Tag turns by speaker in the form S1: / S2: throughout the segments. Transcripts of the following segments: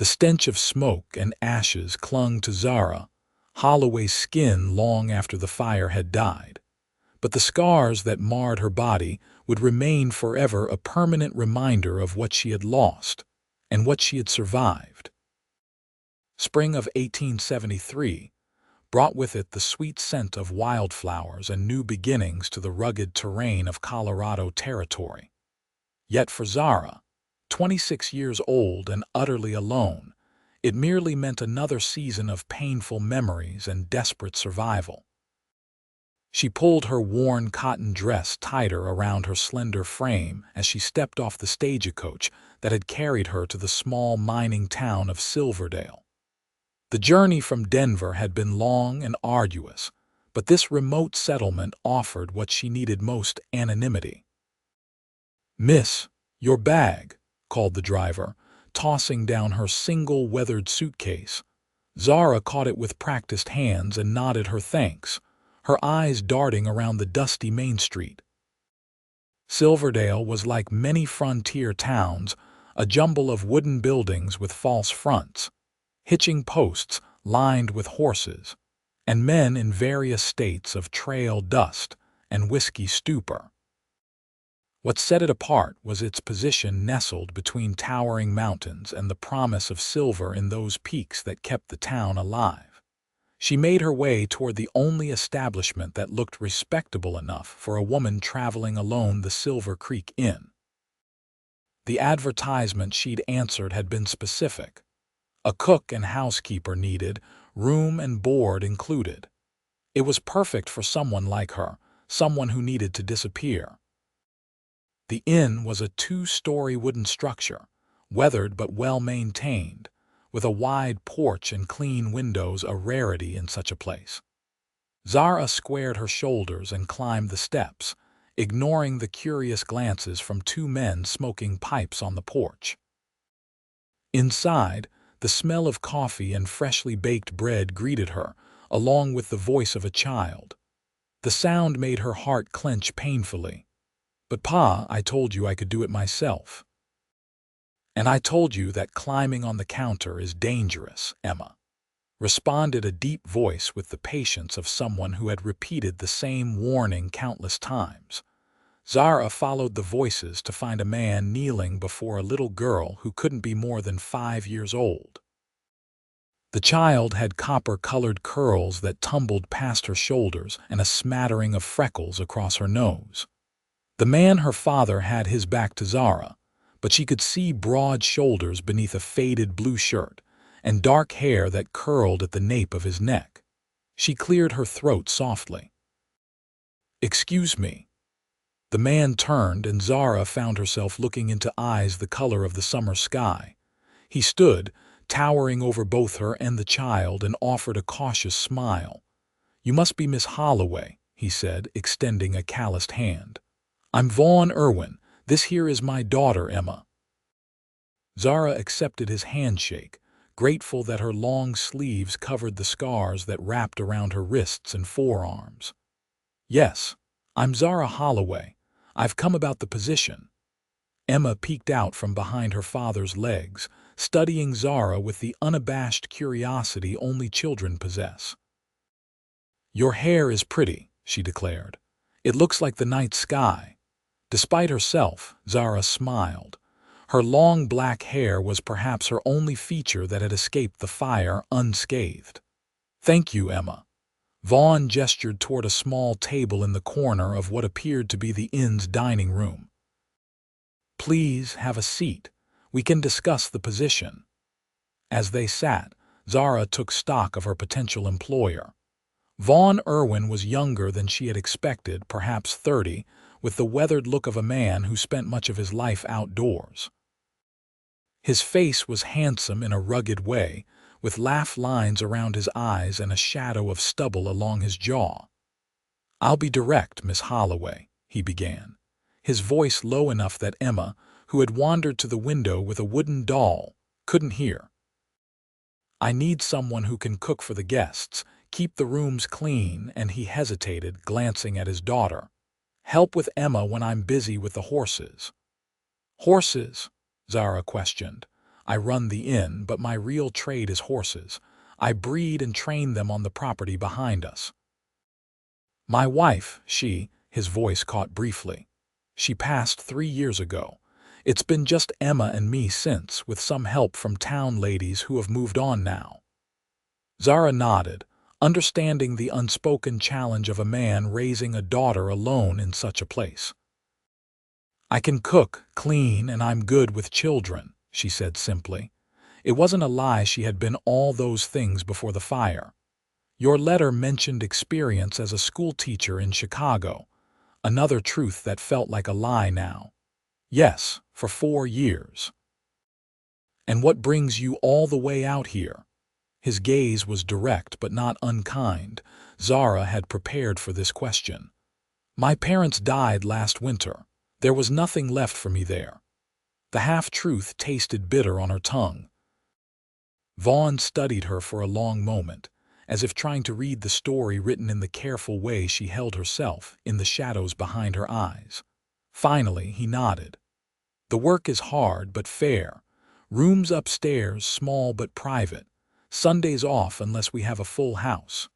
S1: The stench of smoke and ashes clung to Zara Holloway's skin long after the fire had died, but the scars that marred her body would remain forever a permanent reminder of what she had lost and what she had survived. Spring of 1873 brought with it the sweet scent of wildflowers and new beginnings to the rugged terrain of Colorado Territory. Yet for Zara, 26 years old and utterly alone, it merely meant another season of painful memories and desperate survival. She pulled her worn cotton dress tighter around her slender frame as she stepped off the stagecoach that had carried her to the small mining town of Silverdale. The journey from Denver had been long and arduous, but this remote settlement offered what she needed most: anonymity. "Miss, your bag," called the driver, tossing down her single weathered suitcase. Zara caught it with practiced hands and nodded her thanks, her eyes darting around the dusty Main Street. Silverdale was like many frontier towns, a jumble of wooden buildings with false fronts, hitching posts lined with horses, and men in various states of trail dust and whiskey stupor. What set it apart was its position nestled between towering mountains and the promise of silver in those peaks that kept the town alive. She made her way toward the only establishment that looked respectable enough for a woman traveling alone: the Silver Creek Inn. The advertisement she'd answered had been specific: a cook and housekeeper needed, room and board included. It was perfect for someone like her, someone who needed to disappear. The inn was a 2-story wooden structure, weathered but well-maintained, with a wide porch and clean windows, a rarity in such a place. Zara squared her shoulders and climbed the steps, ignoring the curious glances from 2 men smoking pipes on the porch. Inside, the smell of coffee and freshly baked bread greeted her, along with the voice of a child. The sound made her heart clench painfully. "But Pa, I told you I could do it myself." "And I told you that climbing on the counter is dangerous, Emma," responded a deep voice with the patience of someone who had repeated the same warning countless times. Zara followed the voices to find a man kneeling before a little girl who couldn't be more than 5 years old. The child had copper-colored curls that tumbled past her shoulders and a smattering of freckles across her nose. The man, her father, had his back to Zara, but she could see broad shoulders beneath a faded blue shirt and dark hair that curled at the nape of his neck. She cleared her throat softly. "Excuse me." The man turned, and Zara found herself looking into eyes the color of the summer sky. He stood, towering over both her and the child, and offered a cautious smile. "You must be Miss Holloway," he said, extending a calloused hand. "I'm Vaughn Irwin. This here is my daughter, Emma." Zara accepted his handshake, grateful that her long sleeves covered the scars that wrapped around her wrists and forearms. "Yes, I'm Zara Holloway. I've come about the position." Emma peeked out from behind her father's legs, studying Zara with the unabashed curiosity only children possess. "Your hair is pretty," she declared. "It looks like the night sky." Despite herself, Zara smiled. Her long black hair was perhaps her only feature that had escaped the fire unscathed. "Thank you, Emma." Vaughn gestured toward a small table in the corner of what appeared to be the inn's dining room. "Please have a seat. We can discuss the position." As they sat, Zara took stock of her potential employer. Vaughn Irwin was younger than she had expected, perhaps 30, with the weathered look of a man who spent much of his life outdoors. His face was handsome in a rugged way, with laugh lines around his eyes and a shadow of stubble along his jaw. "I'll be direct, Miss Holloway," he began, his voice low enough that Emma, who had wandered to the window with a wooden doll, couldn't hear. "I need someone who can cook for the guests, keep the rooms clean," and he hesitated, glancing at his daughter. "Help with Emma when I'm busy with the horses." "Horses?" Zara questioned, I run the inn, but my real trade is horses. I breed and train them on the property behind us. My wife, his voice caught briefly. She passed 3 years ago. It's been just Emma and me since, with some help from town ladies who have moved on now. Zara nodded, understanding the unspoken challenge of a man raising a daughter alone in such a place. I can cook, clean, and I'm good with children, she said simply. It wasn't a lie, she had been all those things before the fire. Your letter mentioned experience as a school teacher in Chicago. Another truth that felt like a lie now. Yes, for 4 years. And what brings you all the way out here? His gaze was direct but not unkind. Zara had prepared for this question. My parents died last winter. There was nothing left for me there. The half-truth tasted bitter on her tongue. Vaughn studied her for a long moment, as if trying to read the story written in the careful way she held herself in the shadows behind her eyes. Finally, he nodded. The work is hard but fair. Rooms upstairs, small but private. Sundays off unless we have a full house.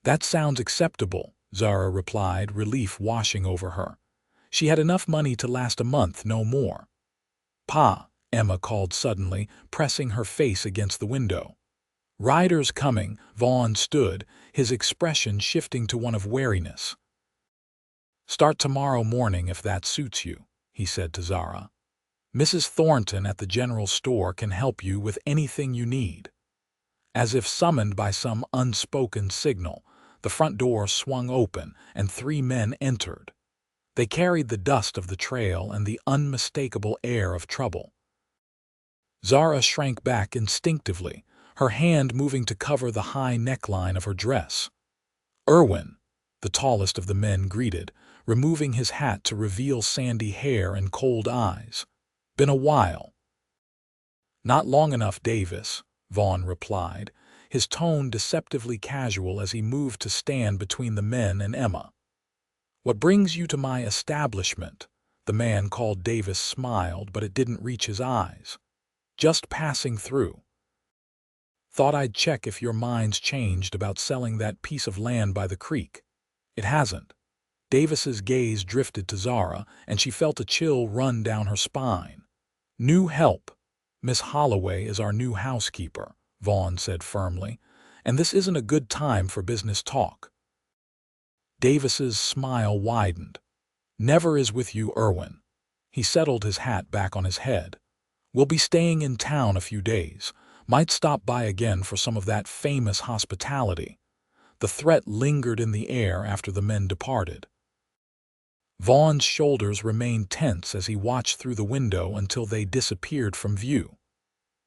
S1: That sounds acceptable, Zara replied, relief washing over her. She had enough money to last a month, no more. Pa, Emma called suddenly, pressing her face against the window. Riders coming, Vaughn stood, his expression shifting to one of wariness. Start tomorrow morning if that suits you, he said to Zara. Mrs. Thornton at the general store can help you with anything you need. As if summoned by some unspoken signal, the front door swung open and 3 men entered. They carried the dust of the trail and the unmistakable air of trouble. Zara shrank back instinctively, her hand moving to cover the high neckline of her dress. Irwin, the tallest of the men, greeted, removing his hat to reveal sandy hair and cold eyes. Been a while. Not long enough, Davis, Vaughn replied, his tone deceptively casual as he moved to stand between the men and Emma. What brings you to my establishment? The man called Davis smiled, but it didn't reach his eyes. Just passing through. Thought I'd check if your mind's changed about selling that piece of land by the creek. It hasn't. Davis's gaze drifted to Zara, and she felt a chill run down her spine. New help. Miss Holloway is our new housekeeper, Vaughn said firmly, and this isn't a good time for business talk. Davis's smile widened. Never is with you, Irwin. He settled his hat back on his head. We'll be staying in town a few days. Might stop by again for some of that famous hospitality. The threat lingered in the air after the men departed. Vaughn's shoulders remained tense as he watched through the window until they disappeared from view.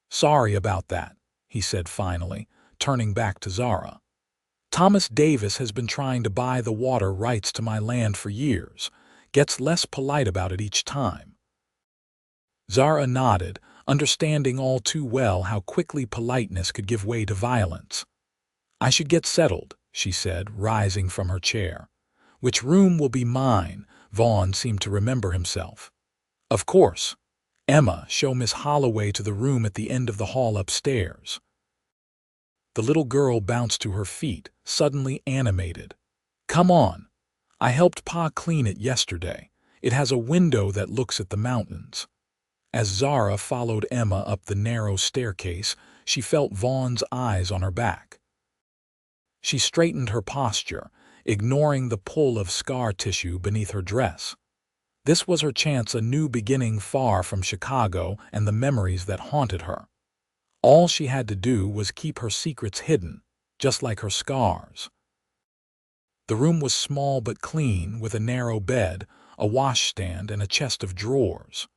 S1: Sorry about that, he said finally, turning back to Zara. Thomas Davis has been trying to buy the water rights to my land for years. Gets less polite about it each time. Zara nodded, understanding all too well how quickly politeness could give way to violence. I should get settled, she said, rising from her chair. Which room will be mine? Vaughn seemed to remember himself. Of course. Emma, show Miss Holloway to the room at the end of the hall upstairs. The little girl bounced to her feet, suddenly animated. Come on. I helped Pa clean it yesterday. It has a window that looks at the mountains. As Zara followed Emma up the narrow staircase, she felt Vaughn's eyes on her back. She straightened her posture, ignoring the pull of scar tissue beneath her dress. This was her chance, a new beginning far from Chicago and the memories that haunted her. All she had to do was keep her secrets hidden, just like her scars. The room was small but clean, with a narrow bed, a washstand, and a chest of drawers.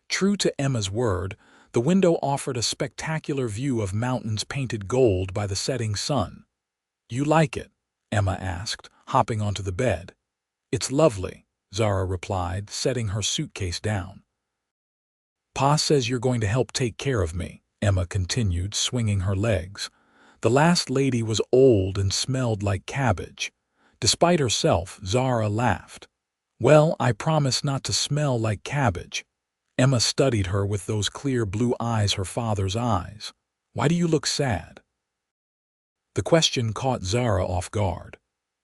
S1: True to Emma's word, the window offered a spectacular view of mountains painted gold by the setting sun. You like it? Emma asked, hopping onto the bed. It's lovely, Zara replied, setting her suitcase down. Pa says you're going to help take care of me, Emma continued, swinging her legs. The last lady was old and smelled like cabbage. Despite herself, Zara laughed. Well, I promise not to smell like cabbage. Emma studied her with those clear blue eyes, her father's eyes. "Why do you look sad?" The question caught Zara off guard.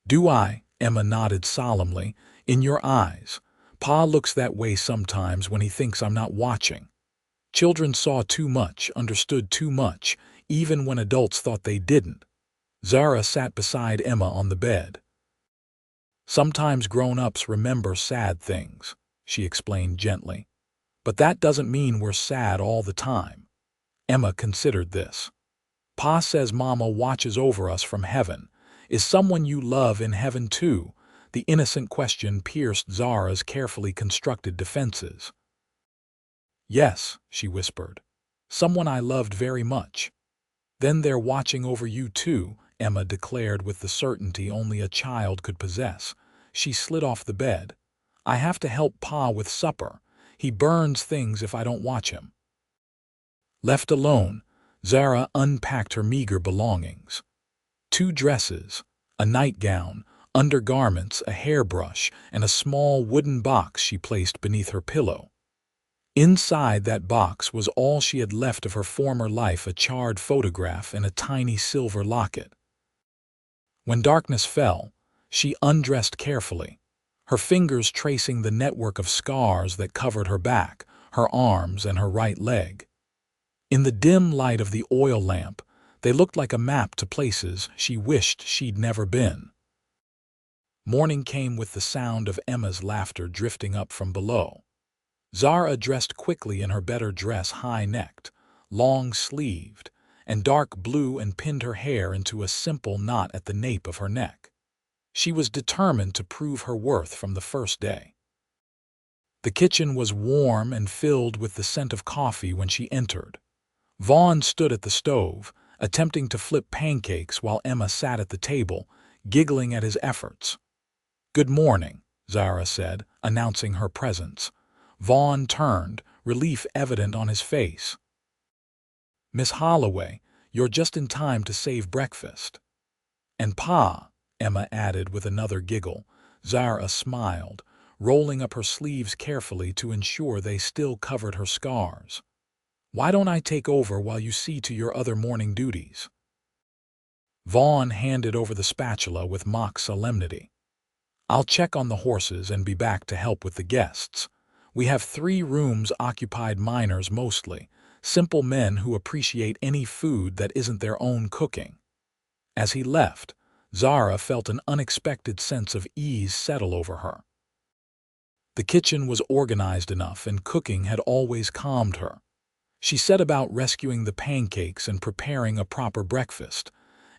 S1: "Do I?" Emma nodded solemnly. "In your eyes. Pa looks that way sometimes when he thinks I'm not watching. Children saw too much, understood too much, even when adults thought they didn't." Zara sat beside Emma on the bed. "Sometimes grown-ups remember sad things," she explained gently. "But that doesn't mean we're sad all the time." Emma considered this. "Pa says Mama watches over us from heaven. Is someone you love in heaven too?" The innocent question pierced Zara's carefully constructed defenses. "Yes," she whispered. "Someone I loved very much." "Then they're watching over you too," Emma declared with the certainty only a child could possess. She slid off the bed. "I have to help Pa with supper. He burns things if I don't watch him." Left alone, Zara unpacked her meager belongings. 2 dresses, a nightgown, undergarments, a hairbrush, and a small wooden box she placed beneath her pillow. Inside that box was all she had left of her former life, a charred photograph and a tiny silver locket. When darkness fell, she undressed carefully, her fingers tracing the network of scars that covered her back, her arms, and her right leg. In the dim light of the oil lamp, they looked like a map to places she wished she'd never been. Morning came with the sound of Emma's laughter drifting up from below. Zara dressed quickly in her better dress, high-necked, long-sleeved, and dark blue, and pinned her hair into a simple knot at the nape of her neck. She was determined to prove her worth from the first day. The kitchen was warm and filled with the scent of coffee when she entered. Vaughn stood at the stove, attempting to flip pancakes while Emma sat at the table, giggling at his efforts. "Good morning," Zara said, announcing her presence. Vaughn turned, relief evident on his face. "Miss Holloway, you're just in time to save breakfast." "And Pa," Emma added with another giggle. Zara smiled, rolling up her sleeves carefully to ensure they still covered her scars. "Why don't I take over while you see to your other morning duties?" Vaughn handed over the spatula with mock solemnity. "I'll check on the horses and be back to help with the guests. We have 3 rooms occupied, miners mostly, simple men who appreciate any food that isn't their own cooking." As he left, Zara felt an unexpected sense of ease settle over her. The kitchen was organized enough, and cooking had always calmed her. She set about rescuing the pancakes and preparing a proper breakfast.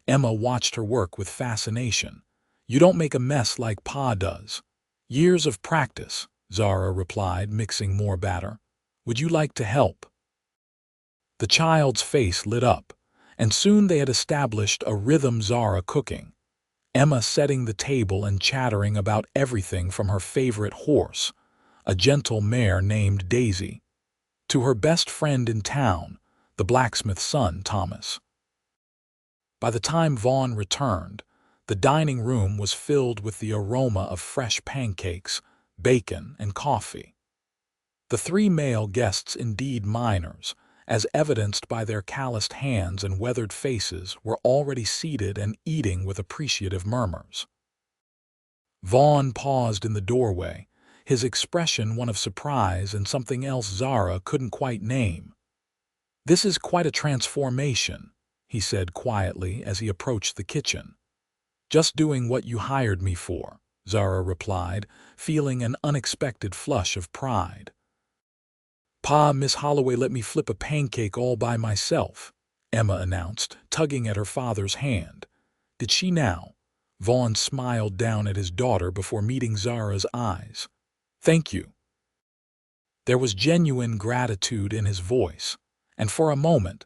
S1: Emma watched her work with fascination. "You don't make a mess like Pa does." "Years of practice," Zara replied, mixing more batter. "Would you like to help?" The child's face lit up, and soon they had established a rhythm, Zara cooking, Emma setting the table and chattering about everything from her favorite horse, a gentle mare named Daisy, to her best friend in town, the blacksmith's son, Thomas. By the time Vaughn returned, the dining room was filled with the aroma of fresh pancakes, bacon, and coffee. The 3 male guests, indeed minors, as evidenced by their calloused hands and weathered faces, were already seated and eating with appreciative murmurs. Vaughn paused in the doorway, his expression one of surprise and something else Zara couldn't quite name. "This is quite a transformation," he said quietly as he approached the kitchen. "Just doing what you hired me for," Zara replied, feeling an unexpected flush of pride. "Pa, Miss Holloway let me flip a pancake all by myself," Emma announced, tugging at her father's hand. "Did she now?" Vaughn smiled down at his daughter before meeting Zara's eyes. "Thank you." There was genuine gratitude in his voice, and for a moment,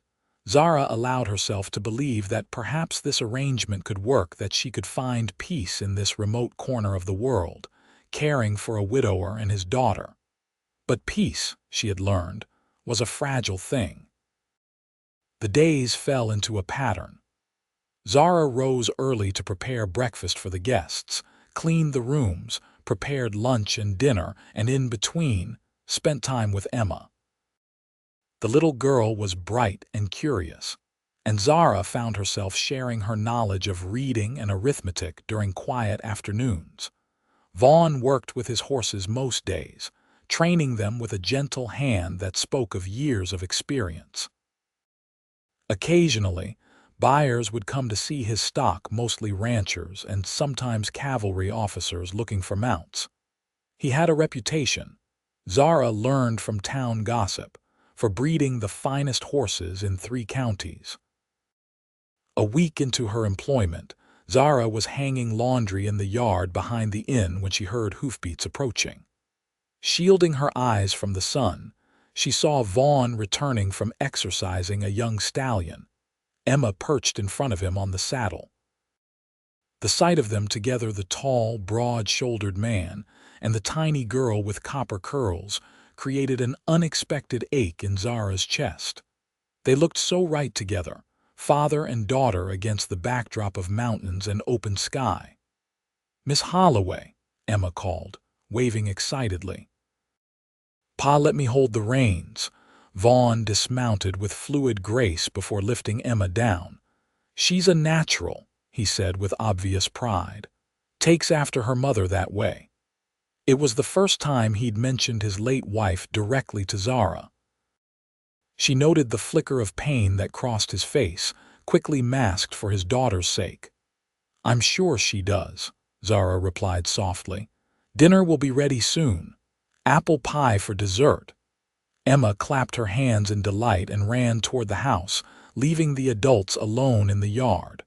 S1: Zara allowed herself to believe that perhaps this arrangement could work, that she could find peace in this remote corner of the world, caring for a widower and his daughter. But peace, she had learned, was a fragile thing. The days fell into a pattern. Zara rose early to prepare breakfast for the guests, cleaned the rooms, prepared lunch and dinner, and in between, spent time with Emma. The little girl was bright and curious, and Zara found herself sharing her knowledge of reading and arithmetic during quiet afternoons. Vaughn worked with his horses most days, training them with a gentle hand that spoke of years of experience. Occasionally, buyers would come to see his stock, mostly ranchers and sometimes cavalry officers looking for mounts. He had a reputation, Zara learned from town gossip, for breeding the finest horses in 3 counties. A week into her employment, Zara was hanging laundry in the yard behind the inn when she heard hoofbeats approaching. Shielding her eyes from the sun, she saw Vaughn returning from exercising a young stallion, Emma perched in front of him on the saddle. The sight of them together, the tall, broad-shouldered man and the tiny girl with copper curls, created an unexpected ache in Zara's chest. They looked so right together, father and daughter against the backdrop of mountains and open sky. "Miss Holloway," Emma called, waving excitedly. "Pa, let me hold the reins." Vaughn dismounted with fluid grace before lifting Emma down. "She's a natural," he said with obvious pride. "Takes after her mother that way." It was the first time he'd mentioned his late wife directly to Zara. She noted the flicker of pain that crossed his face, quickly masked for his daughter's sake. "I'm sure she does," Zara replied softly. "Dinner will be ready soon. Apple pie for dessert." Emma clapped her hands in delight and ran toward the house, leaving the adults alone in the yard.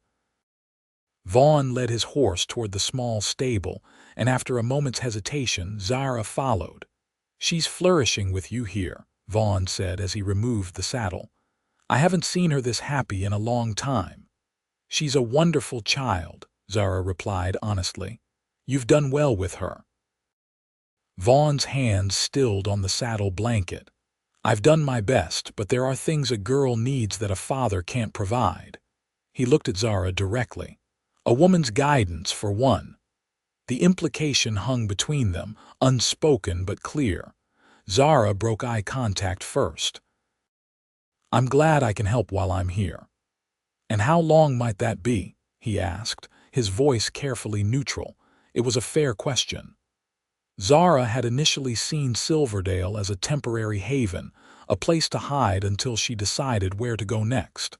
S1: Vaughn led his horse toward the small stable, and after a moment's hesitation, Zara followed. "She's flourishing with you here," Vaughn said as he removed the saddle. "I haven't seen her this happy in a long time." "She's a wonderful child," Zara replied honestly. "You've done well with her." Vaughn's hands stilled on the saddle blanket. "I've done my best, but there are things a girl needs that a father can't provide." He looked at Zara directly. "A woman's guidance, for one." The implication hung between them, unspoken but clear. Zara broke eye contact first. "I'm glad I can help while I'm here." "And how long might that be?" he asked, his voice carefully neutral. It was a fair question. Zara had initially seen Silverdale as a temporary haven, a place to hide until she decided where to go next.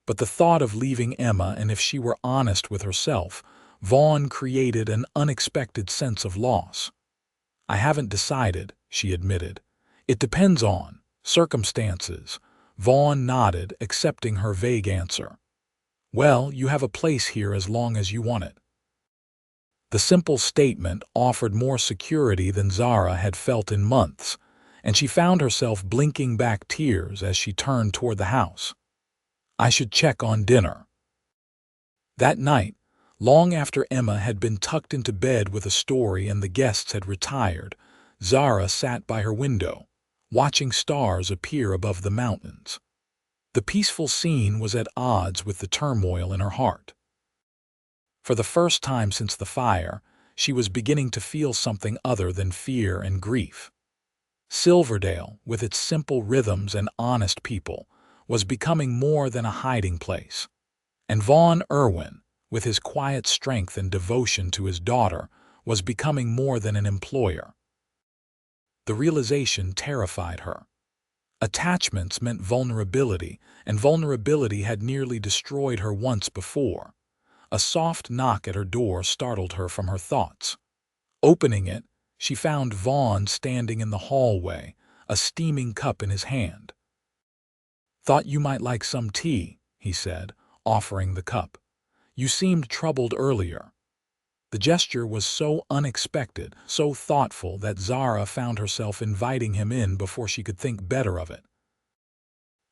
S1: But the thought of leaving Emma, and if she were honest with herself, Vaughn created an unexpected sense of loss. "I haven't decided," she admitted. "It depends on circumstances." Vaughn nodded, accepting her vague answer. "Well, you have a place here as long as you want it." The simple statement offered more security than Zara had felt in months, and she found herself blinking back tears as she turned toward the house. "I should check on dinner." That night, long after Emma had been tucked into bed with a story and the guests had retired, Zara sat by her window, watching stars appear above the mountains. The peaceful scene was at odds with the turmoil in her heart. For the first time since the fire, she was beginning to feel something other than fear and grief. Silverdale, with its simple rhythms and honest people, was becoming more than a hiding place. And Vaughn Irwin, with his quiet strength and devotion to his daughter, was becoming more than an employer. The realization terrified her. Attachments meant vulnerability, and vulnerability had nearly destroyed her once before. A soft knock at her door startled her from her thoughts. Opening it, she found Vaughn standing in the hallway, a steaming cup in his hand. "Thought you might like some tea," he said, offering the cup. "You seemed troubled earlier." The gesture was so unexpected, so thoughtful, that Zara found herself inviting him in before she could think better of it.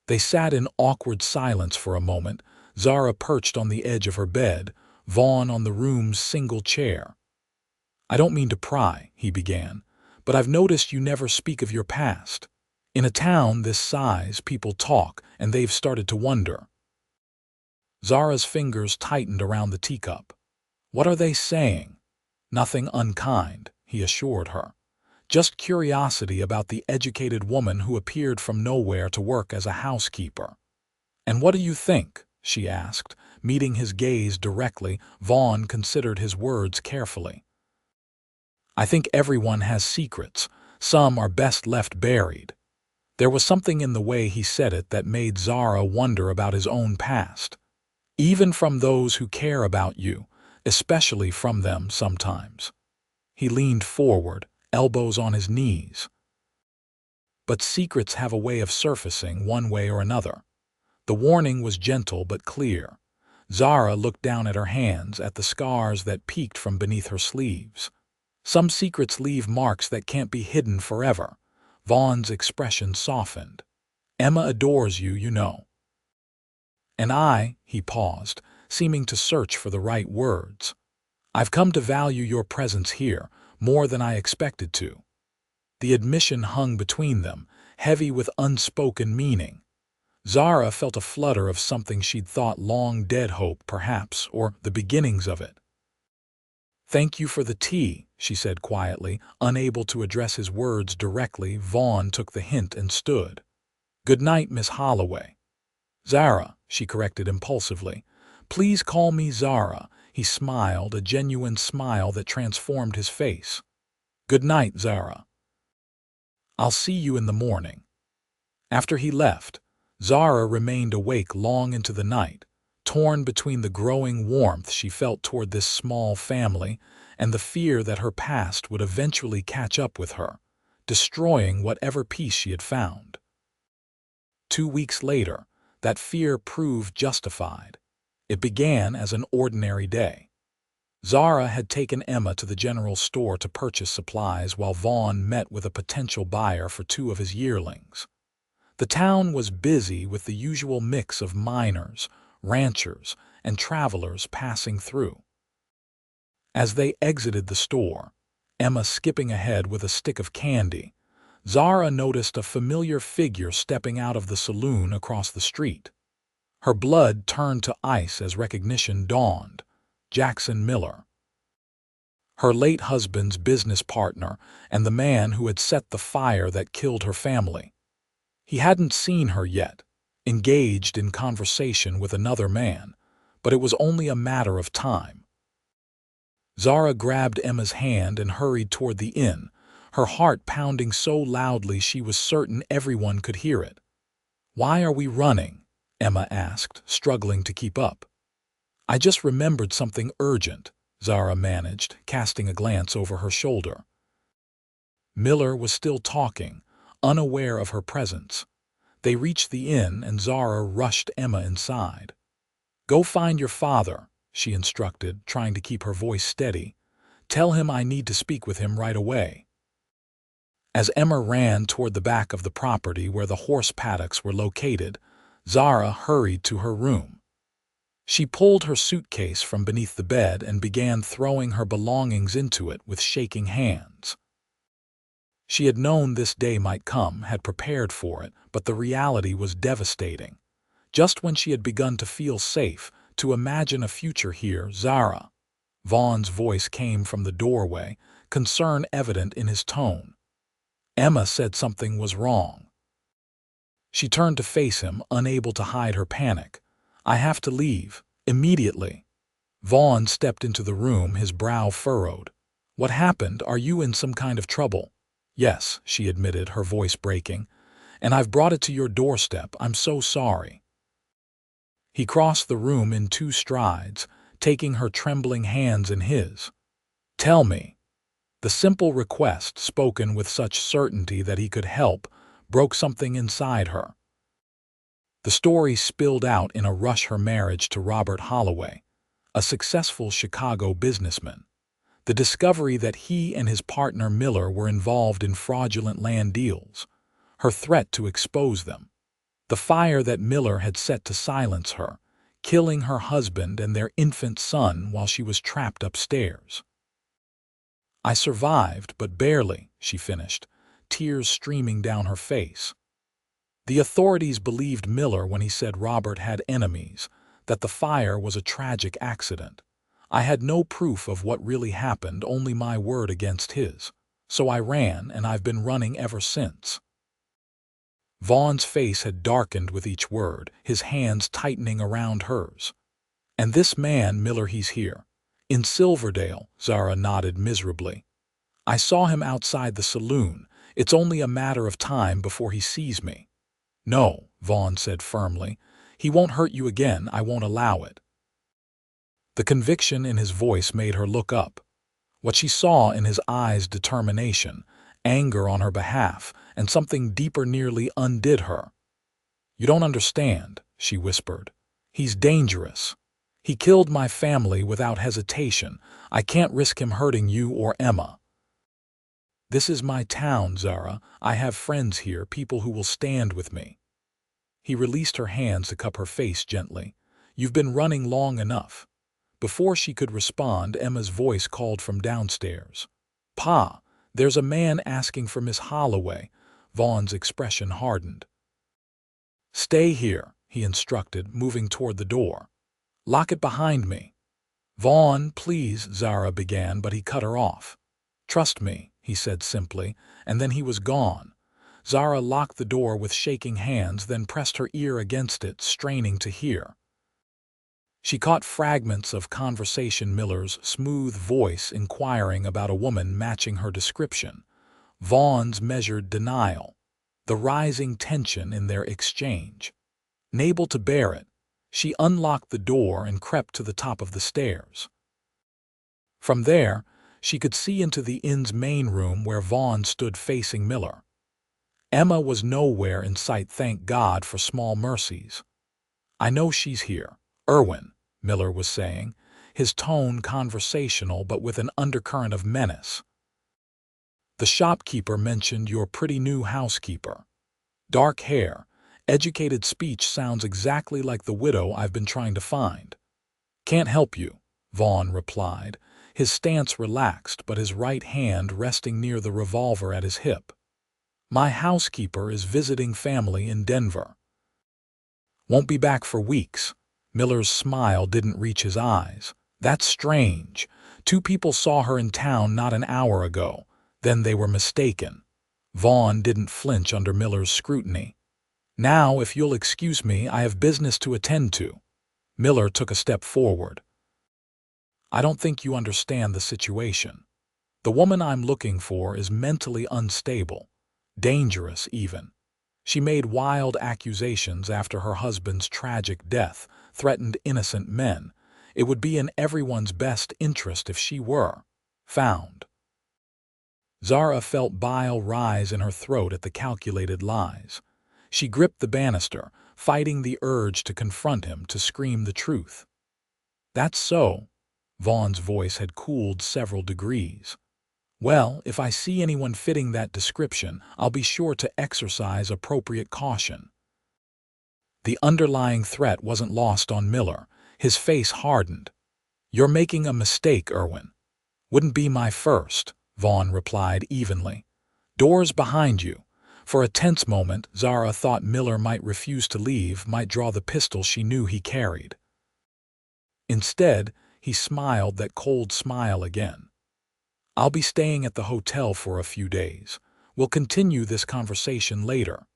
S1: They sat in awkward silence for a moment, Zara perched on the edge of her bed, Vaughn on the room's single chair. "I don't mean to pry," he began, "but I've noticed you never speak of your past. In a town this size, people talk, and they've started to wonder." Zara's fingers tightened around the teacup. "What are they saying?" "Nothing unkind," he assured her. Just curiosity about the educated woman who appeared from nowhere to work as a housekeeper. "And what do you think?" she asked. Meeting his gaze directly, Vaughn considered his words carefully. "I think everyone has secrets. Some are best left buried." There was something in the way he said it that made Zara wonder about his own past. Even from those who care about you, especially from them sometimes. He leaned forward, elbows on his knees. But secrets have a way of surfacing one way or another. The warning was gentle but clear. Zara looked down at her hands, at the scars that peeked from beneath her sleeves. Some secrets leave marks that can't be hidden forever. Vaughn's expression softened. "Emma adores you, you know." "And he paused, seeming to search for the right words. "I've come to value your presence here, more than I expected to." The admission hung between them, heavy with unspoken meaning. Zara felt a flutter of something she'd thought long dead, hope perhaps, or the beginnings of it. "Thank you for the tea," she said quietly. Unable to address his words directly, Vaughn took the hint and stood. "Good night, Miss Holloway." "Zara," she corrected impulsively. "Please call me Zara." He smiled, a genuine smile that transformed his face. "Good night, Zara. I'll see you in the morning." After he left, Zara remained awake long into the night, torn between the growing warmth she felt toward this small family and the fear that her past would eventually catch up with her, destroying whatever peace she had found. 2 weeks later, that fear proved justified. It began as an ordinary day. Zara had taken Emma to the general store to purchase supplies while Vaughn met with a potential buyer for 2 of his yearlings. The town was busy with the usual mix of miners, ranchers, and travelers passing through. As they exited the store, Emma skipping ahead with a stick of candy, Zara noticed a familiar figure stepping out of the saloon across the street. Her blood turned to ice as recognition dawned. Jackson Miller. Her late husband's business partner and the man who had set the fire that killed her family. He hadn't seen her yet, engaged in conversation with another man, but it was only a matter of time. Zara grabbed Emma's hand and hurried toward the inn, her heart pounding so loudly she was certain everyone could hear it. "Why are we running?" Emma asked, struggling to keep up. "I just remembered something urgent," Zara managed, casting a glance over her shoulder. Miller was still talking, unaware of her presence. They reached the inn and Zara rushed Emma inside. "Go find your father," she instructed, trying to keep her voice steady. "Tell him I need to speak with him right away." As Emma ran toward the back of the property where the horse paddocks were located, Zara hurried to her room. She pulled her suitcase from beneath the bed and began throwing her belongings into it with shaking hands. She had known this day might come, had prepared for it, but the reality was devastating. Just when she had begun to feel safe, to imagine a future here, Zara. Vaughn's voice came from the doorway, concern evident in his tone. Emma said something was wrong. She turned to face him, unable to hide her panic. "I have to leave, immediately." Vaughn stepped into the room, his brow furrowed. "What happened? Are you in some kind of trouble?" "Yes," she admitted, her voice breaking. "And I've brought it to your doorstep. I'm so sorry." He crossed the room in 2 strides, taking her trembling hands in his. "Tell me." The simple request, spoken with such certainty that he could help, broke something inside her. The story spilled out in a rush: her marriage to Robert Holloway, a successful Chicago businessman. The discovery that he and his partner Miller were involved in fraudulent land deals. Her threat to expose them. The fire that Miller had set to silence her, killing her husband and their infant son while she was trapped upstairs. "I survived, but barely," she finished, tears streaming down her face. The authorities believed Miller when he said Robert had enemies, that the fire was a tragic accident. I had no proof of what really happened, only my word against his. So I ran, and I've been running ever since." Vaughn's face had darkened with each word, his hands tightening around hers. "And this man, Miller, he's here." "In Silverdale," Zara nodded miserably. "I saw him outside the saloon. It's only a matter of time before he sees me." "No," Vaughn said firmly. "He won't hurt you again. I won't allow it." The conviction in his voice made her look up. What she saw in his eyes, determination, anger on her behalf, and something deeper, nearly undid her. "You don't understand," she whispered. "He's dangerous. He killed my family without hesitation. I can't risk him hurting you or Emma." "This is my town, Zara. I have friends here, people who will stand with me." He released her hands to cup her face gently. "You've been running long enough." Before she could respond, Emma's voice called from downstairs. "Pa, there's a man asking for Miss Holloway." Vaughn's expression hardened. "Stay here," he instructed, moving toward the door. "Lock it behind me." "Vaughn, please," Zara began, but he cut her off. "Trust me," he said simply, and then he was gone. Zara locked the door with shaking hands, then pressed her ear against it, straining to hear. She caught fragments of conversation, Miller's smooth voice inquiring about a woman matching her description, Vaughn's measured denial, the rising tension in their exchange. Unable to bear it, she unlocked the door and crept to the top of the stairs. From there, she could see into the inn's main room where Vaughn stood facing Miller. Emma was nowhere in sight, thank God for small mercies. "I know she's here, Irwin," Miller was saying, his tone conversational but with an undercurrent of menace. "The shopkeeper mentioned your pretty new housekeeper. Dark hair, educated speech, sounds exactly like the widow I've been trying to find." "Can't help you," Vaughn replied, his stance relaxed but his right hand resting near the revolver at his hip. "My housekeeper is visiting family in Denver. Won't be back for weeks." Miller's smile didn't reach his eyes. "That's strange. 2 people saw her in town not an hour ago. Then they were mistaken." Vaughn didn't flinch under Miller's scrutiny. "Now, if you'll excuse me, I have business to attend to." Miller took a step forward. "I don't think you understand the situation. The woman I'm looking for is mentally unstable, dangerous even. She made wild accusations after her husband's tragic death, threatened innocent men. It would be in everyone's best interest if she were found." Zara felt bile rise in her throat at the calculated lies. She gripped the banister, fighting the urge to confront him, to scream the truth. "That's so." Vaughn's voice had cooled several degrees. "Well, if I see anyone fitting that description, I'll be sure to exercise appropriate caution." The underlying threat wasn't lost on Miller. His face hardened. "You're making a mistake, Irwin." "Wouldn't be my first," Vaughn replied evenly. "Doors behind you." For a tense moment, Zara thought Miller might refuse to leave, might draw the pistol she knew he carried. Instead, he smiled that cold smile again. "I'll be staying at the hotel for a few days. We'll continue this conversation later."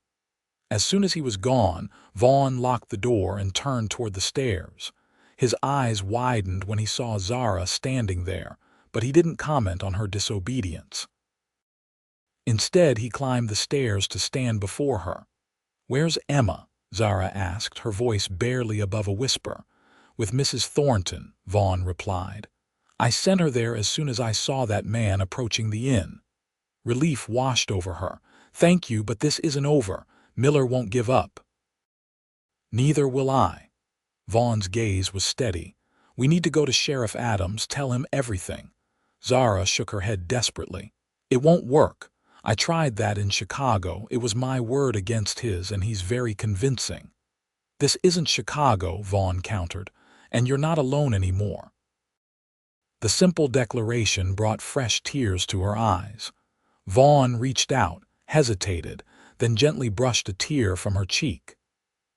S1: As soon as he was gone, Vaughn locked the door and turned toward the stairs. His eyes widened when he saw Zara standing there, but he didn't comment on her disobedience. Instead, he climbed the stairs to stand before her. "Where's Emma?" Zara asked, her voice barely above a whisper. "With Mrs. Thornton," Vaughn replied. "I sent her there as soon as I saw that man approaching the inn." Relief washed over her. "Thank you, but this isn't over. Miller won't give up." "Neither will I." Vaughn's gaze was steady. "We need to go to Sheriff Adams, tell him everything." Zara shook her head desperately. "It won't work. I tried that in Chicago. It was my word against his, and he's very convincing." "This isn't Chicago," Vaughn countered, "and you're not alone anymore." The simple declaration brought fresh tears to her eyes. Vaughn reached out, hesitated, then gently brushed a tear from her cheek.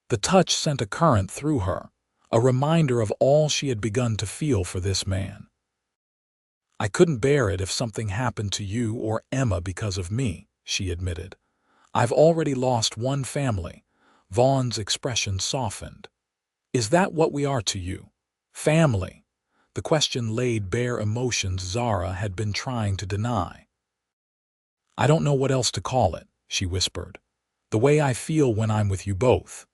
S1: The touch sent a current through her, a reminder of all she had begun to feel for this man. I couldn't bear it if something happened to you or Emma because of me, she admitted. I've already lost one family. Vaughn's expression softened. Is that what we are to you? Family? The question laid bare emotions Zara had been trying to deny. I don't know what else to call it, she whispered. The way I feel when I'm with you both.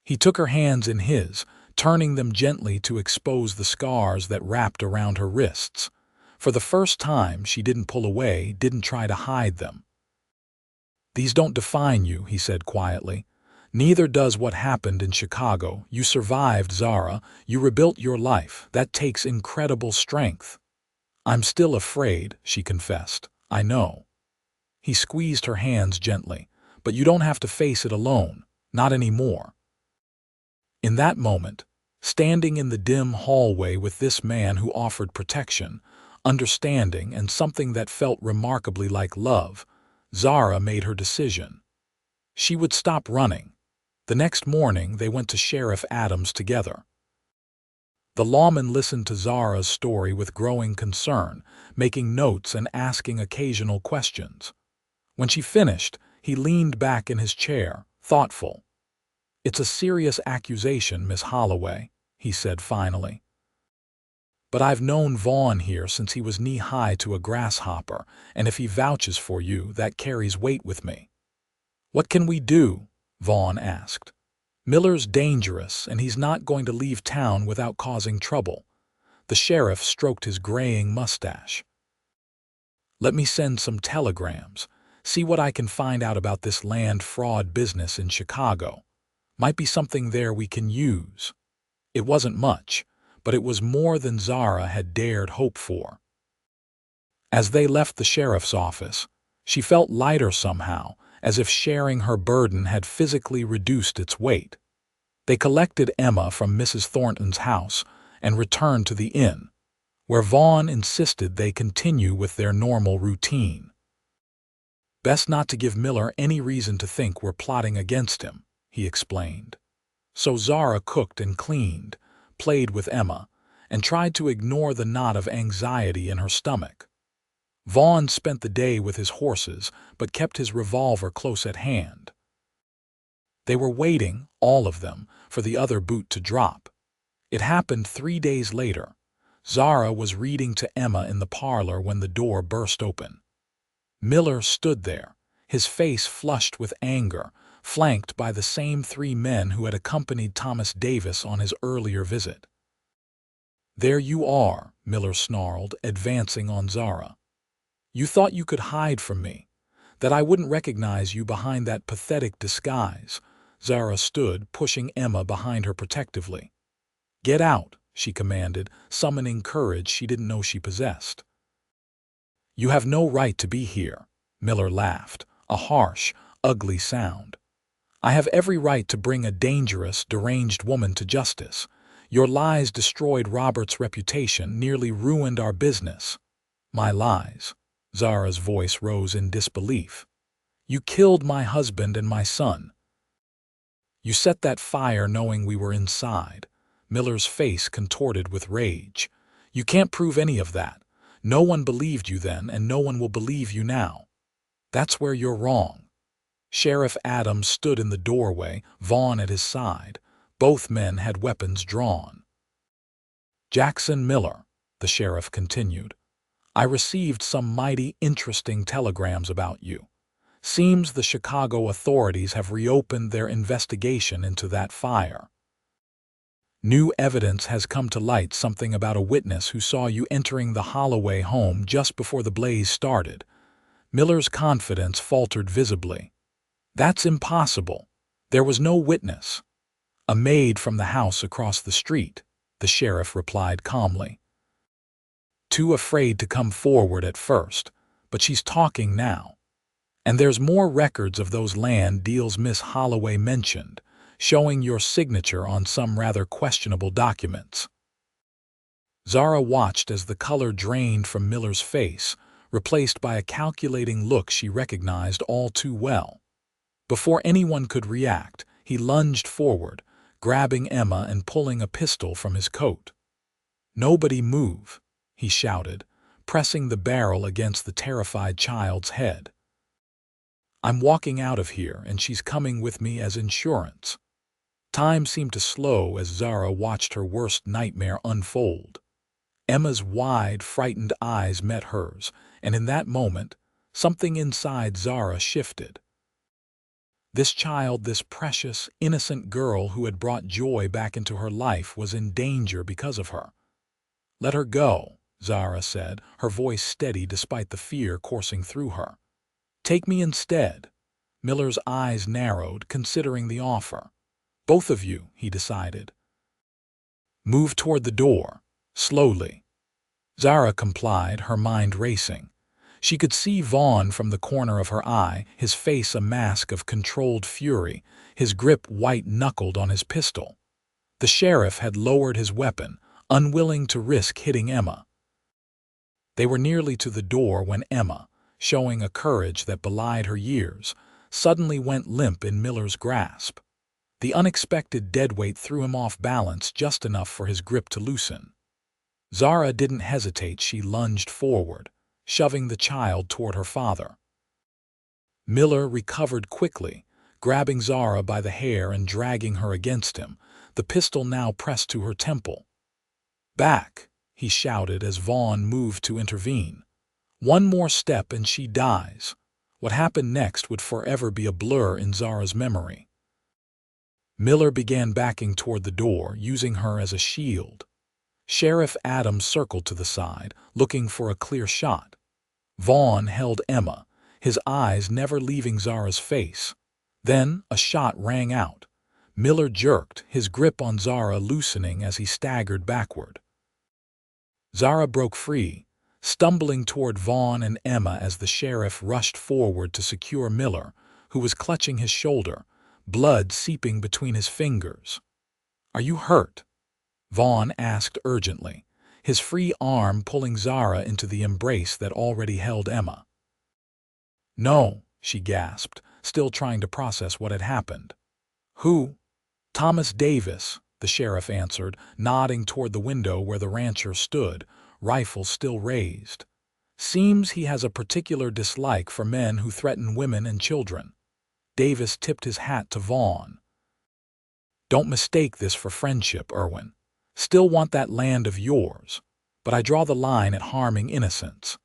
S1: He took her hands in his, turning them gently to expose the scars that wrapped around her wrists. For the first time, she didn't pull away, didn't try to hide them. These don't define you, he said quietly. Neither does what happened in Chicago. You survived, Zara. You rebuilt your life. That takes incredible strength. I'm still afraid, she confessed. I know. He squeezed her hands gently. But you don't have to face it alone. Not anymore. In that moment, standing in the dim hallway with this man who offered protection, understanding, and something that felt remarkably like love, Zara made her decision. She would stop running. The next morning, they went to Sheriff Adams together. The lawman listened to Zara's story with growing concern, making notes and asking occasional questions. When she finished, he leaned back in his chair, thoughtful. It's a serious accusation, Miss Holloway, he said finally. But I've known Vaughn here since he was knee-high to a grasshopper, and if he vouches for you, that carries weight with me. What can we do? Vaughn asked. Miller's dangerous, and he's not going to leave town without causing trouble. The sheriff stroked his graying mustache. Let me send some telegrams. See what I can find out about this land fraud business in Chicago. Might be something there we can use. It wasn't much, but it was more than Zara had dared hope for. As they left the sheriff's office, she felt lighter somehow, as if sharing her burden had physically reduced its weight. They collected Emma from Mrs. Thornton's house and returned to the inn, where Vaughn insisted they continue with their normal routine. Best not to give Miller any reason to think we're plotting against him, he explained. So Zara cooked and cleaned, played with Emma, and tried to ignore the knot of anxiety in her stomach. Vaughn spent the day with his horses, but kept his revolver close at hand. They were waiting, all of them, for the other boot to drop. It happened 3 days later. Zara was reading to Emma in the parlor when the door burst open. Miller stood there, his face flushed with anger, flanked by the same 3 men who had accompanied Thomas Davis on his earlier visit. There you are, Miller snarled, advancing on Zara. You thought you could hide from me, that I wouldn't recognize you behind that pathetic disguise. Zara stood, pushing Emma behind her protectively. Get out, she commanded, summoning courage she didn't know she possessed. You have no right to be here, Miller laughed, a harsh, ugly sound. I have every right to bring a dangerous, deranged woman to justice. Your lies destroyed Robert's reputation, nearly ruined our business. My lies. Zara's voice rose in disbelief. You killed my husband and my son. You set that fire knowing we were inside. Miller's face contorted with rage. You can't prove any of that. No one believed you then, and no one will believe you now. That's where you're wrong. Sheriff Adams stood in the doorway, Vaughn at his side. Both men had weapons drawn. Jackson Miller, the sheriff continued, I received some mighty interesting telegrams about you. Seems the Chicago authorities have reopened their investigation into that fire. New evidence has come to light, something about a witness who saw you entering the Holloway home just before the blaze started. Miller's confidence faltered visibly. That's impossible. There was no witness. A maid from the house across the street, the sheriff replied calmly. Too afraid to come forward at first, but she's talking now. And there's more records of those land deals Miss Holloway mentioned, showing your signature on some rather questionable documents. Zara watched as the color drained from Miller's face, replaced by a calculating look she recognized all too well. Before anyone could react, he lunged forward, grabbing Emma and pulling a pistol from his coat. Nobody move, he shouted, pressing the barrel against the terrified child's head. "I'm walking out of here, and she's coming with me as insurance." Time seemed to slow as Zara watched her worst nightmare unfold. Emma's wide, frightened eyes met hers, and in that moment, something inside Zara shifted. This child, this precious, innocent girl who had brought joy back into her life, was in danger because of her. "Let her go," Zara said, her voice steady despite the fear coursing through her. "Take me instead." Miller's eyes narrowed, considering the offer. "Both of you," he decided. "Move toward the door, slowly." Zara complied, her mind racing. She could see Vaughn from the corner of her eye, his face a mask of controlled fury, his grip white-knuckled on his pistol. The sheriff had lowered his weapon, unwilling to risk hitting Emma. They were nearly to the door when Emma, showing a courage that belied her years, suddenly went limp in Miller's grasp. The unexpected deadweight threw him off balance just enough for his grip to loosen. Zara didn't hesitate. She lunged forward, shoving the child toward her father. Miller recovered quickly, grabbing Zara by the hair and dragging her against him, the pistol now pressed to her temple. "Back," he shouted as Vaughn moved to intervene. "One more step and she dies." What happened next would forever be a blur in Zara's memory. Miller began backing toward the door, using her as a shield. Sheriff Adams circled to the side, looking for a clear shot. Vaughn held Emma, his eyes never leaving Zara's face. Then a shot rang out. Miller jerked, his grip on Zara loosening as he staggered backward. Zara broke free, stumbling toward Vaughn and Emma as the sheriff rushed forward to secure Miller, who was clutching his shoulder, blood seeping between his fingers. "Are you hurt?" Vaughn asked urgently, his free arm pulling Zara into the embrace that already held Emma. "No," she gasped, still trying to process what had happened. "Who?" "Thomas Davis," the sheriff answered, nodding toward the window where the rancher stood, rifle still raised. "Seems he has a particular dislike for men who threaten women and children." Davis tipped his hat to Vaughn. "Don't mistake this for friendship, Irwin. Still want that land of yours, but I draw the line at harming innocents."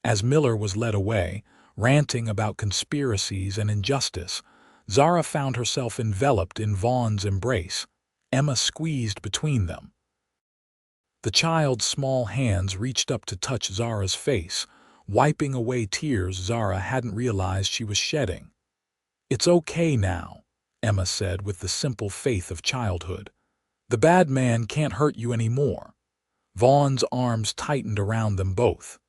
S1: As Miller was led away, ranting about conspiracies and injustice, Zara found herself enveloped in Vaughn's embrace, Emma squeezed between them. The child's small hands reached up to touch Zara's face, wiping away tears Zara hadn't realized she was shedding. "It's okay now," Emma said with the simple faith of childhood. "The bad man can't hurt you anymore." Vaughn's arms tightened around them both.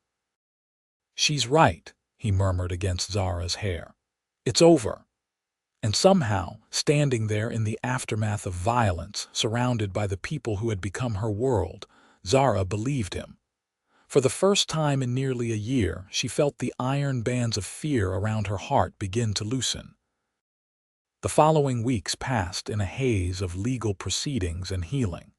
S1: "She's right," he murmured against Zara's hair. "It's over." And somehow, standing there in the aftermath of violence, surrounded by the people who had become her world, Zara believed him. For the first time in nearly a year, she felt the iron bands of fear around her heart begin to loosen. The following weeks passed in a haze of legal proceedings and healing.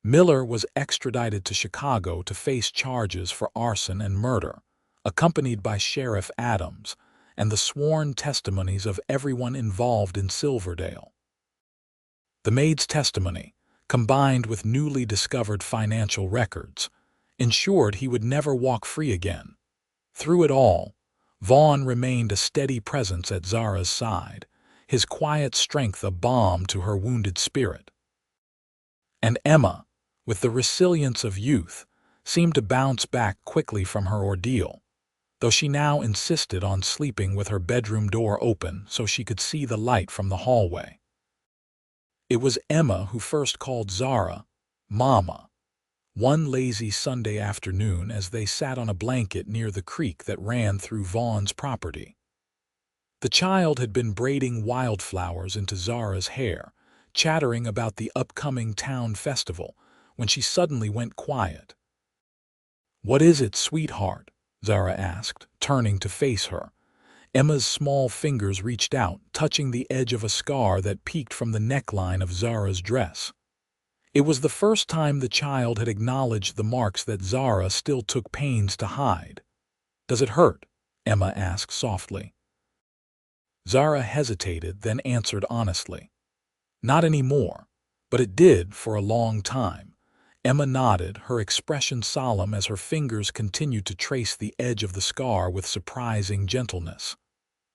S1: Miller was extradited to Chicago to face charges for arson and murder, accompanied by Sheriff Adams and the sworn testimonies of everyone involved in Silverdale. The maid's testimony, combined with newly discovered financial records, ensured he would never walk free again. Through it all, Vaughn remained a steady presence at Zara's side, his quiet strength a balm to her wounded spirit. And Emma, with the resilience of youth, seemed to bounce back quickly from her ordeal, though she now insisted on sleeping with her bedroom door open so she could see the light from the hallway. It was Emma who first called Zara Mama, one lazy Sunday afternoon as they sat on a blanket near the creek that ran through Vaughn's property. The child had been braiding wildflowers into Zara's hair, chattering about the upcoming town festival, when she suddenly went quiet. "What is it, sweetheart?" Zara asked, turning to face her. Emma's small fingers reached out, touching the edge of a scar that peeked from the neckline of Zara's dress. It was the first time the child had acknowledged the marks that Zara still took pains to hide. "Does it hurt?" Emma asked softly. Zara hesitated, then answered honestly. "Not anymore, but it did for a long time." Emma nodded, her expression solemn as her fingers continued to trace the edge of the scar with surprising gentleness.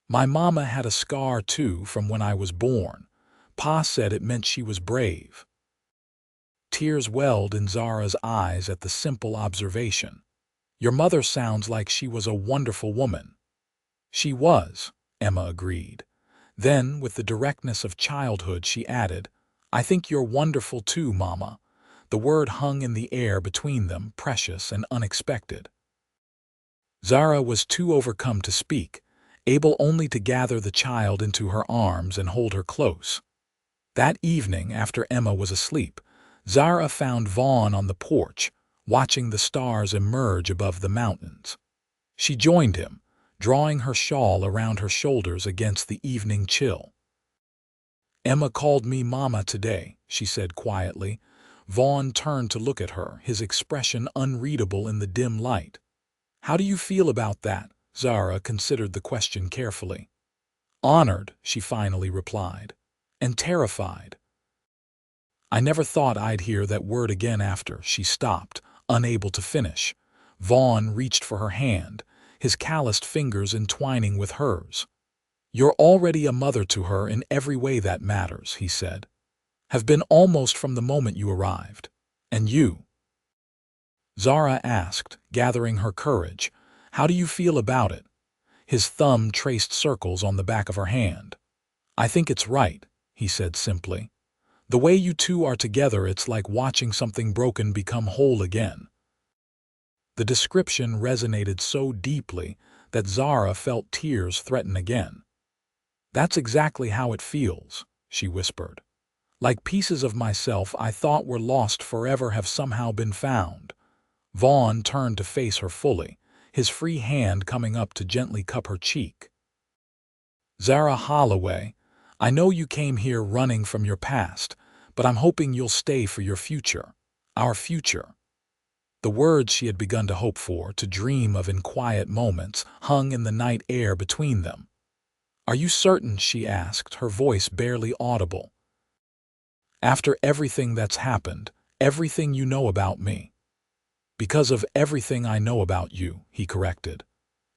S1: "My mama had a scar too from when I was born. Pa said it meant she was brave." Tears welled in Zara's eyes at the simple observation. "Your mother sounds like she was a wonderful woman." "She was," Emma agreed. Then, with the directness of childhood, she added, "I think you're wonderful too, Mama." The word hung in the air between them, precious and unexpected. Zara was too overcome to speak, able only to gather the child into her arms and hold her close. That evening, after Emma was asleep, Zara found Vaughn on the porch, watching the stars emerge above the mountains. She joined him, drawing her shawl around her shoulders against the evening chill. "Emma called me Mama today," she said quietly. Vaughn turned to look at her, his expression unreadable in the dim light. "How do you feel about that?" Zara considered the question carefully. "Honored," she finally replied, "and terrified." "I never thought I'd hear that word again after." She stopped, unable to finish. Vaughn reached for her hand, his calloused fingers entwining with hers. "You're already a mother to her in every way that matters," he said. "Have been almost from the moment you arrived. And you?" Zara asked, gathering her courage. "How do you feel about it?" His thumb traced circles on the back of her hand. "I think it's right," he said simply. "The way you two are together, it's like watching something broken become whole again." The description resonated so deeply that Zara felt tears threaten again. "That's exactly how it feels," she whispered. "Like pieces of myself I thought were lost forever have somehow been found." Vaughn turned to face her fully, his free hand coming up to gently cup her cheek. "Zara Holloway, I know you came here running from your past, but I'm hoping you'll stay for your future. Our future." The words she had begun to hope for, to dream of in quiet moments, hung in the night air between them. "Are you certain?" she asked, her voice barely audible. "After everything that's happened, everything you know about me." "Because of everything I know about you," he corrected.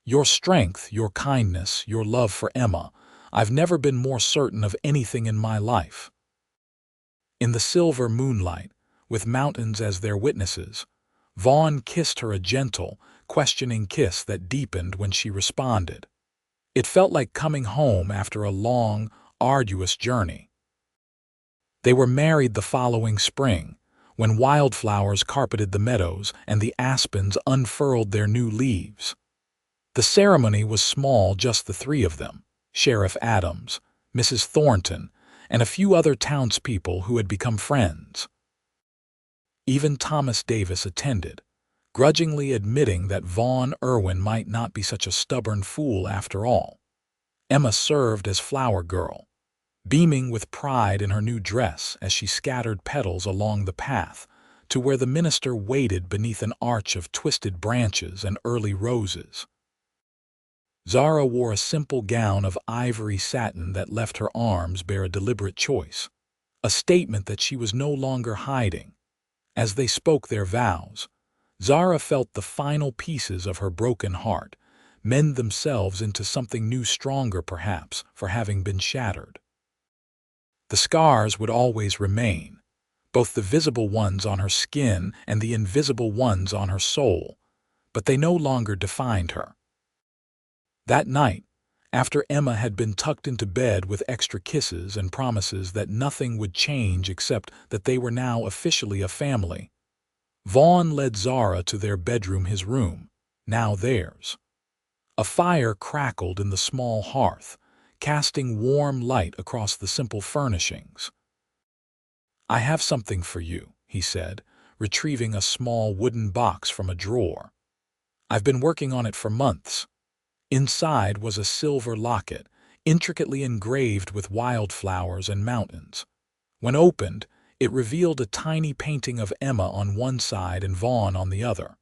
S1: "Your strength, your kindness, your love for Emma. I've never been more certain of anything in my life." In the silver moonlight, with mountains as their witnesses, Vaughn kissed her, a gentle, questioning kiss that deepened when she responded. It felt like coming home after a long, arduous journey. They were married the following spring, when wildflowers carpeted the meadows and the aspens unfurled their new leaves. The ceremony was small, just the three of them, Sheriff Adams, Mrs. Thornton, and a few other townspeople who had become friends. Even Thomas Davis attended, grudgingly admitting that Vaughn Irwin might not be such a stubborn fool after all. Emma served as flower girl, beaming with pride in her new dress as she scattered petals along the path to where the minister waited beneath an arch of twisted branches and early roses. Zara wore a simple gown of ivory satin that left her arms bare, a deliberate choice, a statement that she was no longer hiding. As they spoke their vows, Zara felt the final pieces of her broken heart mend themselves into something new, stronger perhaps for having been shattered. The scars would always remain, both the visible ones on her skin and the invisible ones on her soul, but they no longer defined her. That night, after Emma had been tucked into bed with extra kisses and promises that nothing would change except that they were now officially a family, Vaughn led Zara to their bedroom, his room, now theirs. A fire crackled in the small hearth, casting warm light across the simple furnishings. "I have something for you," he said, retrieving a small wooden box from a drawer. "I've been working on it for months." Inside was a silver locket, intricately engraved with wildflowers and mountains. When opened, It revealed a tiny painting of Emma on one side and Vaughn on the other.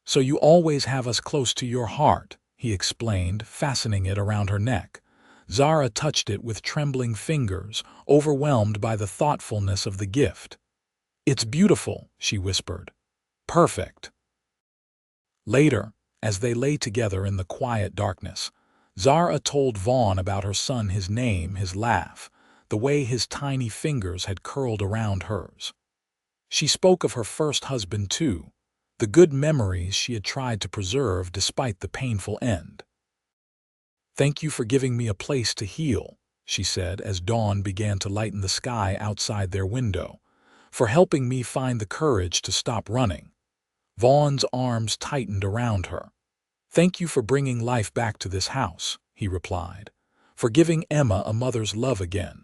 S1: "So you always have us close to your heart," he explained, fastening it around her neck. Zara touched it with trembling fingers, overwhelmed by the thoughtfulness of the gift. "It's beautiful," she whispered. "Perfect." Later, as they lay together in the quiet darkness, Zara told Vaughn about her son, his name, his laugh, the way his tiny fingers had curled around hers. She spoke of her first husband too, the good memories she had tried to preserve despite the painful end. "Thank you for giving me a place to heal," she said as dawn began to lighten the sky outside their window, "for helping me find the courage to stop running." Vaughn's arms tightened around her. "Thank you for bringing life back to this house," he replied, "for giving Emma a mother's love again,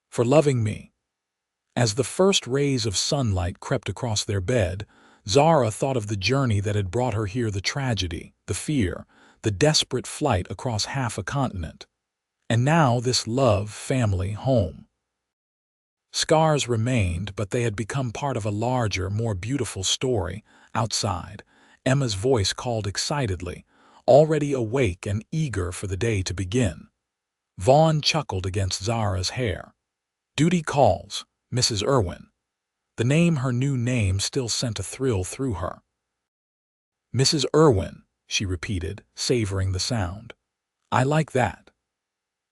S1: for loving me." As the first rays of sunlight crept across their bed, Zara thought of the journey that had brought her here, the tragedy, the fear, the desperate flight across half a continent. And now this love, family, home. Scars remained, but they had become part of a larger, more beautiful story. Outside, Emma's voice called excitedly, already awake and eager for the day to begin. Vaughn chuckled against Zara's hair. "Duty calls, Mrs. Irwin." The name, her new name, still sent a thrill through her. "Mrs. Irwin," she repeated, savoring the sound. "I like that."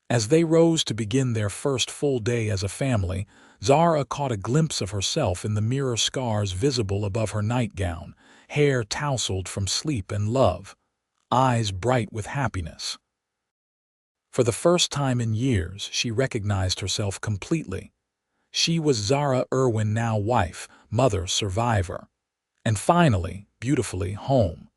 S1: As they rose to begin their first full day as a family, Zara caught a glimpse of herself in the mirror, scars visible above her nightgown, hair tousled from sleep and love, eyes bright with happiness. For the first time in years, she recognized herself completely. She was Zara Irwin, now wife, mother, survivor, and finally, beautifully, home.